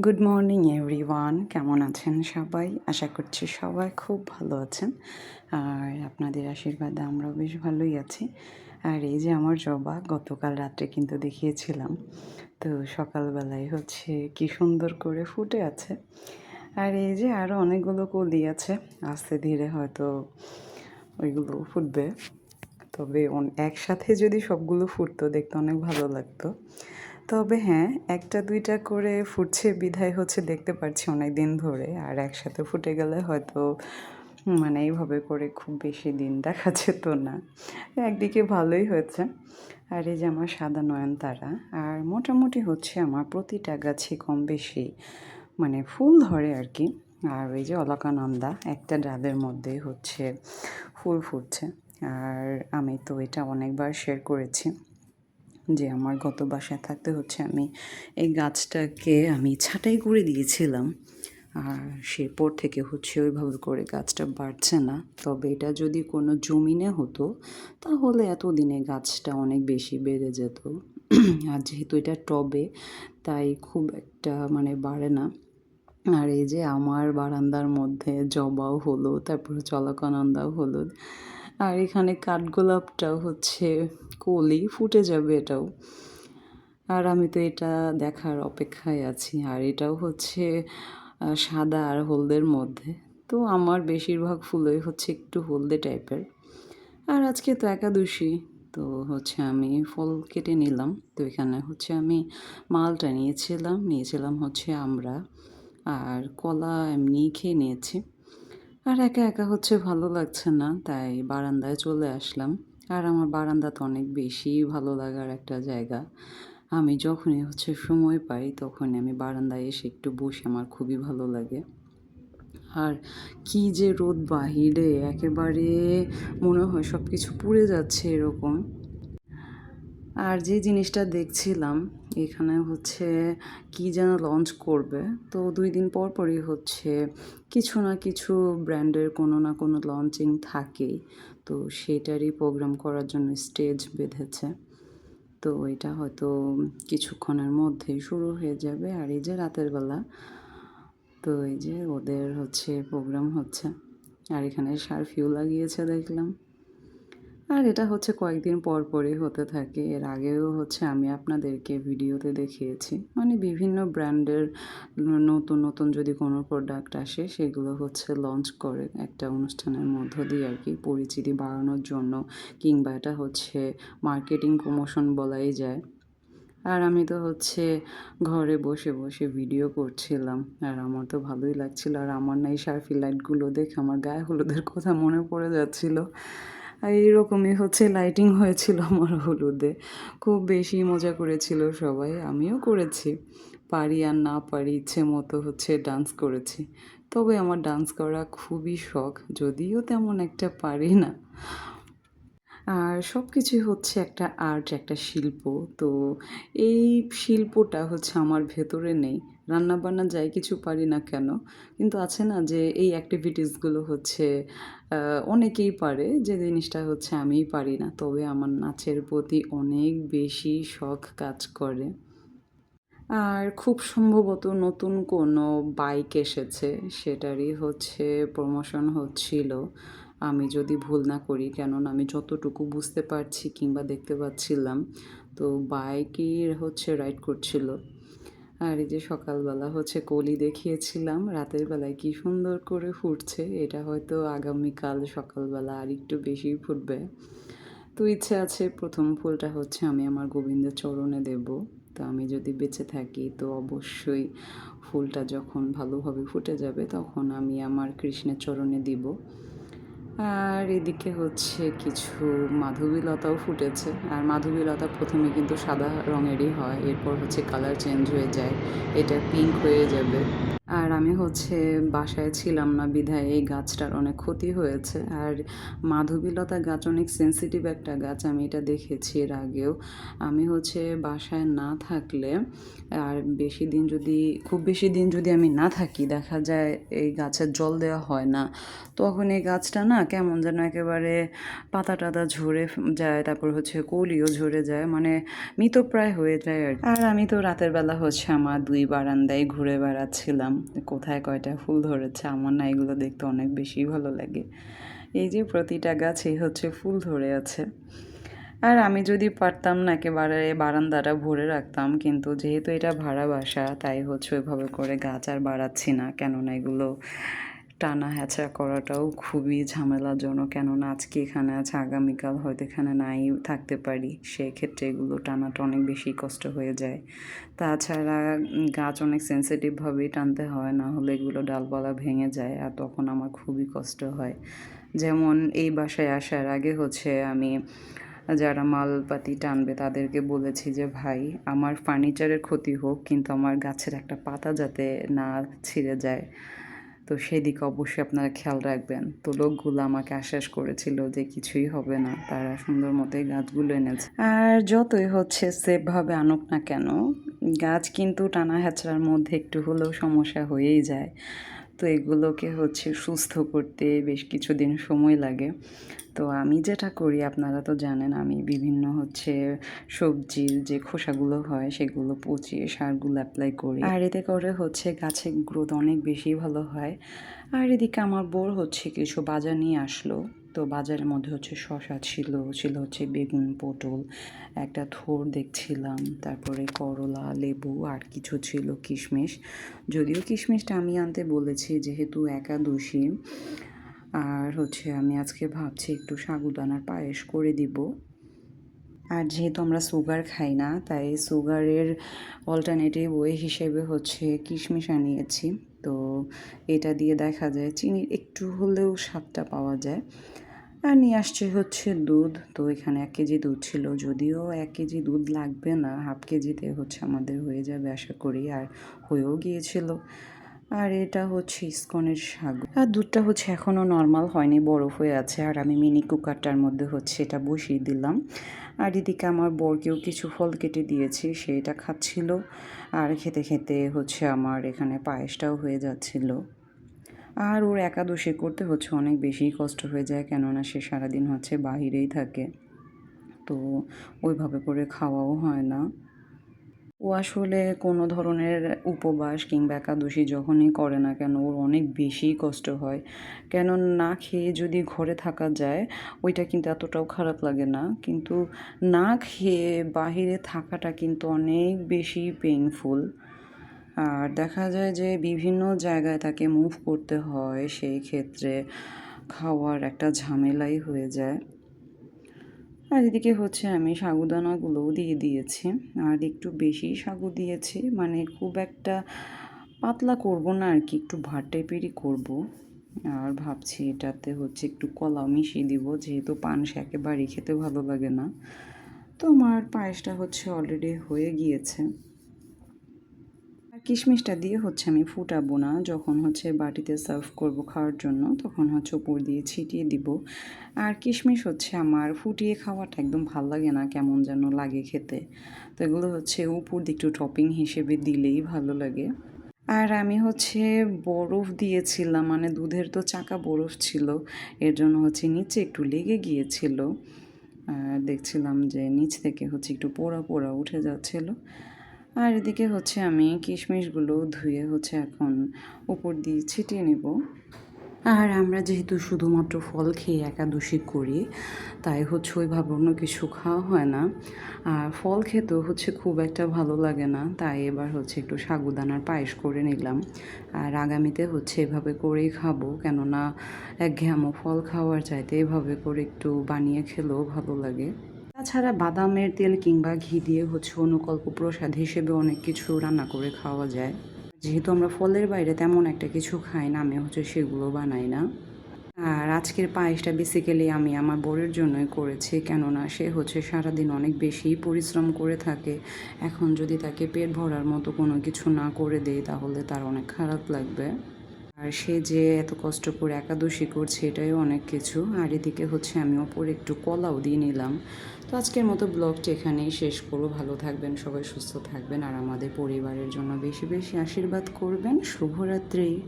Good morning everyone, কেমন আছেন সবাই? আশা করছি সবাই খুব ভালো আছেন। আর আপনাদের আশীর্বাদে আমরাও বেশ ভালোই আছি। আর এই যে আমার জবা গতকাল রাত্রে কিন্তু দেখিয়েছিলাম, তো সকালবেলায় হচ্ছে কি সুন্দর করে ফুটে আছে। আর এই যে আরও অনেকগুলো কলি আছে, আস্তে ধীরে হয়তো ওইগুলো ফুটবে। তবে একসাথে যদি সবগুলো ফুটতো দেখতে অনেক ভালো লাগতো। তবে হ্যাঁ, একটা দুইটা করে ফুটছে বিধায় হচ্ছে দেখতে পারছি অনেক দিন ধরে। আর একসাথে ফুটে গেলে হয়তো মানে এইভাবে করে খুব বেশি দিন দেখা যেত না। একদিকে ভালোই হয়েছে। আর এই যে আমার সাদা নয়নতারা, আর মোটামুটি হচ্ছে আমার প্রতিটা গাছে কম বেশি মানে ফুল ধরে আর কি। আর ওই যে অলকানন্দা একটা ডালের মধ্যে হচ্ছে ফুল ফুটছে। আর আমি তো এটা অনেকবার শেয়ার করেছি যে আমার গত বাসায় থাকতে হচ্ছে আমি এই গাছটাকে আমি ছাঁটাই করে দিয়েছিলাম। আর সেরপর থেকে হচ্ছে ওইভাবে করে গাছটা বাড়ছে না। তবে এটা যদি কোনো জমিনে হতো তাহলে এতদিনে গাছটা অনেক বেশি বেড়ে যেত। আর যেহেতু এটা টবে, তাই খুব একটা মানে বাড়ে না। আর এই যে আমার বারান্দার মধ্যে জবাও হলো, তারপর হচ্ছে অলকানন্দাও হলো। আর এখানে কাঠগোলাপটাও হচ্ছে কলি ফুটে যাবে এটাও। আর আমি তো এটা দেখার অপেক্ষায় আছি। আর এটাও হচ্ছে সাদা আর হলদের মধ্যে। তো আমার বেশিরভাগ ফুলই হচ্ছে একটু হলদে টাইপের। আর আজকে তো একাদশী, তো হচ্ছে আমি ফল কেটে নিলাম। তো এখানে হচ্ছে আমি মালটা নিয়েছিলাম হচ্ছে আমরা, আর কলা এমনি খেয়ে নিয়েছি। আর একা একা হচ্ছে ভালো লাগছে না, তাই বারান্দায় চলে আসলাম। আর আমার বারান্দা তো অনেক বেশি ভালো লাগার একটা জায়গা। আমি যখনই হচ্ছে সময় পাই তখনই আমি বারান্দায় এসে একটু বসে, আমার খুবই ভালো লাগে। আর কি যে রোদ বাহিরে, একেবারে মনে হয় সব কিছু পুড়ে যাচ্ছে এরকম। আর যে জিনিসটা দেখছিলাম এখানে হচ্ছে কি যেন লঞ্চ করবে, তো 2 দিন পর পরই হচ্ছে কিছু না কিছু ব্র্যান্ডের কোনো না কোনো লঞ্চিং থাকেই। তো সেটারই প্রোগ্রাম করার জন্য স্টেজ বেঁধেছে। তো এটা হয়তো কিছুক্ষণের মধ্যেই শুরু হয়ে যাবে। আর এই যে রাতের বেলা, তো এই যে ওদের হচ্ছে প্রোগ্রাম হচ্ছে। আর এখানে সারফিউ লাগিয়েছে দেখলাম। আর এটা হচ্ছে কয়েকদিন পর পরই হতে থাকে। এর আগেও হচ্ছে আমি আপনাদেরকে ভিডিওতে দেখিয়েছি। মানে বিভিন্ন ব্র্যান্ডের নতুন নতুন যদি কোনো প্রোডাক্ট আসে সেগুলো হচ্ছে লঞ্চ করে একটা অনুষ্ঠানের মধ্য দিয়ে আর কি, পরিচিতি বাড়ানোর জন্য, কিংবা এটা হচ্ছে মার্কেটিং প্রমোশন বলাই যায়। আর আমি তো হচ্ছে ঘরে বসে বসে ভিডিও করছিলাম। আর আমার তো ভালোই লাগছিল। আর আমার না এই সার্ফি লাইটগুলো দেখে আমার গায়ে হলুদের কথা মনে পড়ে যাচ্ছিল। আর এইরকমই হচ্ছে লাইটিং হয়েছিল আমার হলুদে। খুব বেশি মজা করেছিল সবাই, আমিও করেছি। পারি আর না পারি ইচ্ছে মতো হচ্ছে ডান্স করেছি। তবে আমার ডান্স করা খুবই শখ, যদিও তেমন একটা পারি না। আর সব কিছুই হচ্ছে একটা আর্ট, একটা শিল্প। তো এই শিল্পটা হচ্ছে আমার ভেতরে নেই। রান্নাবান্না যাই কিছু পারি না কেন, কিন্তু আছে না যে এই অ্যাক্টিভিটিসগুলো হচ্ছে অনেকেই পারে, যে জিনিসটা হচ্ছে আমিই পারি না। তবে আমার নাচের প্রতি অনেক বেশি শখ কাজ করে। আর খুব সম্ভবত নতুন কোনো বাইক এসেছে, সেটারই হচ্ছে প্রমোশন হচ্ছিল, আমি যদি ভুল না করি। কেননা আমি যতটুকু বুঝতে পারছি কিংবা দেখতে পাচ্ছিলাম, তো বাইকই হচ্ছে রাইড করছিল। আর এই যে সকালবেলা হচ্ছে কলি দেখিয়েছিলাম, রাতের বেলায় কি সুন্দর করে ফুটছে। এটা হয়তো আগামীকাল সকালবেলা আর একটু বেশি ফুটবে। তো ইচ্ছে আছে প্রথম ফুলটা হচ্ছে আমি আমার গোবিন্দের চরণে দেব। তো আমি যদি বেঁচে থাকি তো অবশ্যই ফুলটা যখন ভালোভাবে ফুটে যাবে তখন আমি আমার কৃষ্ণের চরণে দিব। আর এদিকে হচ্ছে কিছু মাধবীলতাও ফুটেছে। আর মাধবীলতা প্রথমে কিন্তু সাদা রঙেরই হয়, এরপর হচ্ছে কালার চেঞ্জ হয়ে যায়, এটা পিঙ্ক হয়ে যাবে। আর আমি হচ্ছে বাসায় ছিলাম না বিধায় এই গাছটার অনেক ক্ষতি হয়েছে। আর মাধবীলতা গাছ অনেক সেনসিটিভ একটা গাছ, আমি এটা দেখেছি এর আগেও। আমি হচ্ছে বাসায় না থাকলে আর খুব বেশি দিন যদি আমি না থাকি, দেখা যায় এই গাছের জল দেওয়া হয় না, তখন এই গাছটা না কেমন যেন একেবারে পাতা টাতা ঝরে যায়, তারপর হচ্ছে কলিও ঝরে যায়, মানে মৃতপ্রায় হয়ে যায় আর কি। আর আমি তো রাতের বেলা হচ্ছে আমার 2 বারান্দায় ঘুরে বেড়াচ্ছিলাম, কোথায় কয়টা ফুল ধরেছে। আমার না এগুলো দেখতে অনেক বেশি ভালো লাগে। এই যে প্রতিটা গাছেই হচ্ছে ফুল ধরে আছে। আর আমি যদি পারতাম না একেবারে বারান্দাটা ভরে রাখতাম, কিন্তু যেহেতু এটা ভাড়া বাসা তাই হচ্ছে ওইভাবে করে গাছ আর বাড়াচ্ছি না, কেননা এগুলো টানা হ্যাচড়া করাটাও খুবই ঝামেলাজনক। কেননা আজকে এখানে আছে, আগামীকাল হয়তো এখানে নাই থাকতে পারি, সেক্ষেত্রে এগুলো টানাটা অনেক বেশি কষ্ট হয়ে যায়। তাছাড়া গাছ অনেক সেন্সিটিভভাবেই টানতে হয়, না হলে এগুলো ডালপালা ভেঙে যায়, আর তখন আমার খুবই কষ্ট হয়। যেমন এই বাসায় আসার আগে হচ্ছে আমি যারা মালপাতি টানবে তাদেরকে বলেছি যে ভাই, আমার ফার্নিচারের ক্ষতি হোক, কিন্তু আমার গাছের একটা পাতা যাতে না ছিঁড়ে যায়, তো সেদিকে অবশ্যই আপনারা খেয়াল রাখবেন। তো লোকগুলো আমাকে আশ্বাস করেছিল যে কিছুই হবে না, তারা সুন্দর মতোই গাছগুলো এনেছে। আর যতই হচ্ছে সেফভাবে আনুক না কেন, গাছ কিন্তু টানা হ্যাচড়ার মধ্যে একটু হলেও সমস্যা হয়েই যায়। তো এগুলোকে হচ্ছে সুস্থ করতে বেশ কিছুদিন সময় লাগে। তো আমি যেটা করি আপনারা তো জানেন, আমি বিভিন্ন হচ্ছে সবজির যে খোসাগুলো হয় সেগুলো পচিয়ে সারগুলো অ্যাপ্লাই করি, আর এতে করে হচ্ছে গাছের গ্রোথ অনেক বেশি ভালো হয়। আর এদিকে আমার বোর হচ্ছে কিছু বাজার নিয়ে আসলো। তো বাজারের মধ্যে হচ্ছে শসা ছিল, ছিল হচ্ছে বেগুন, পটল, একটা থোড় দেখছিলাম, তারপরে করলা, লেবু, আর কিছু ছিল কিশমিশ। যদিও কিশমিশটা আমি আনতে বলেছি যেহেতু একাদশী। আর হচ্ছে আমি আজকে ভাবছি একটু সাবুদানার পায়েস করে দিব। আর যেহেতু আমরা সুগার খাই না, তাই সুগারের অল্টারনেটিভ ওয়ে হিসেবে হচ্ছে কিশমিশ আনিয়েছি। তো এটা দিয়ে দেখা যায় চিনির একটু হলেও স্বাদটা পাওয়া যায়। আর নিয়ে আসছে হচ্ছে দুধ। তো এখানে 1 কেজি দুধ ছিল, যদিও 1 কেজি দুধ লাগবে না, হাফ কেজিতে হচ্ছে আমাদের হয়ে যাবে আশা করি, আর হয়েও গিয়েছিল। আর এটা হচ্ছে ইসকনের সাগু। আর দুধটা হচ্ছে এখনও নর্মাল হয়নি, বরফ হয়ে আছে, আর আমি মিনি কুকারটার মধ্যে হচ্ছে এটা বসিয়ে দিলাম। আর এদিকে আমার বরকেও কিছু ফল কেটে দিয়েছি, সেটা খাচ্ছিল। আর খেতে খেতে হচ্ছে আমার এখানে পায়েসটাও হয়ে যাচ্ছিল। আর ওর একাদশী করতে হচ্ছে অনেক বেশি কষ্ট হয়ে যায়, কেননা সে সারাদিন হচ্ছে বাহিরেই থাকে, তো ওইভাবে করে খাওয়াও হয় না। ও আসলে কোনো ধরনের উপবাস কিংবা একাদশী যখনই করে না কেন, ওর অনেক বেশিই কষ্ট হয়। কেন, না খেয়ে যদি ঘরে থাকা যায় ওইটা কিন্তু এতটাও খারাপ লাগে না, কিন্তু না খেয়ে বাহিরে থাকাটা কিন্তু অনেক বেশি পেইনফুল। আর দেখা যায় যে বিভিন্ন জায়গায় তাকে মুভ করতে হয়, সেই ক্ষেত্রে খাওয়ার একটা ঝামেলাই হয়ে যায়। আর এদিকে হচ্ছে আমি সাগুদানাগুলোও দিয়ে দিয়েছি, আর একটু বেশি সাগু দিয়েছি, মানে খুব একটা পাতলা করব না আর কি, একটু ভাত টাইপেরই করবো। আর ভাবছি এটাতে হচ্ছে একটু কলাও মিশিয়ে দিব, যেহেতু পানসে একেবারেই খেতে ভালো লাগে না। তো আমার পায়েসটা হচ্ছে অলরেডি হয়ে গিয়েছে। আর কিশমিশটা দিয়ে হচ্ছে আমি ফুটাবো না, যখন হচ্ছে বাটিতে সার্ভ করব খাওয়ার জন্য তখন হচ্ছে উপর দিয়ে ছিটিয়ে দিব। আর কিশমিশ হচ্ছে আমার ফুটিয়ে খাওয়াটা একদম ভাল লাগে না, কেমন যেন লাগে খেতে। তো এগুলো হচ্ছে উপর দিয়ে একটু টপিং হিসেবে দিলেই ভালো লাগে। আর আমি হচ্ছে বরফ দিয়েছিলাম, মানে দুধের তো চাকা বরফ ছিল, এর জন্য হচ্ছে নিচে একটু লেগে গিয়েছিল। আর দেখছিলাম যে নিচ থেকে হচ্ছে একটু পোড়া পোড়া উঠে যাচ্ছিল। আর এদিকে হচ্ছে আমি কিশমিশগুলো ধুয়ে হচ্ছে এখন উপর দিয়ে ছিটিয়ে নেব। আর আমরা যেহেতু শুধুমাত্র ফল খেয়ে একাদশী করি, তাই হচ্ছে ওইভাবে অন্য কিছু খাওয়া হয় না। আর ফল খেতেও হচ্ছে খুব একটা ভালো লাগে না, তাই এবার হচ্ছে একটু সাগুদানার পায়েস করে নিলাম। আর আগামীতে হচ্ছে এভাবে করেই খাবো, কেননা একঘেয়েমো ফল খাওয়ার চাইতে এভাবে করে একটু বানিয়ে খেলেও ভালো লাগে। তাছাড়া বাদামের তেল কিংবা ঘি দিয়ে হচ্ছে অনুকল্প প্রসাদ হিসেবে অনেক কিছু রান্না করে খাওয়া যায়। যেহেতু আমরা ফলের বাইরে তেমন একটা কিছু খাই না, আমি হচ্ছে সেগুলো বানাই না। আর আজকের পায়েসটা বেসিক্যালি আমি আমার বরের জন্যই করেছি, কেননা সে হচ্ছে সারাদিন অনেক বেশি পরিশ্রম করে থাকে। এখন যদি তাকে পেট ভরার মতো কোনো কিছু না করে দেই তাহলে তার অনেক খারাপ লাগবে। আর সে যে এত কষ্ট করে একাদশী করছে এটাই অনেক কিছু। আর এদিকে হচ্ছে আমি ওপরে একটু কলাও দিয়ে নিলাম। তো আজকের মতো ব্লগটা এখানেই শেষ করব। ভালো থাকবেন সবাই, সুস্থ থাকবেন, আর আমাদের পরিবারের জন্য বেশি বেশি আশীর্বাদ করবেন। শুভরাত্রি।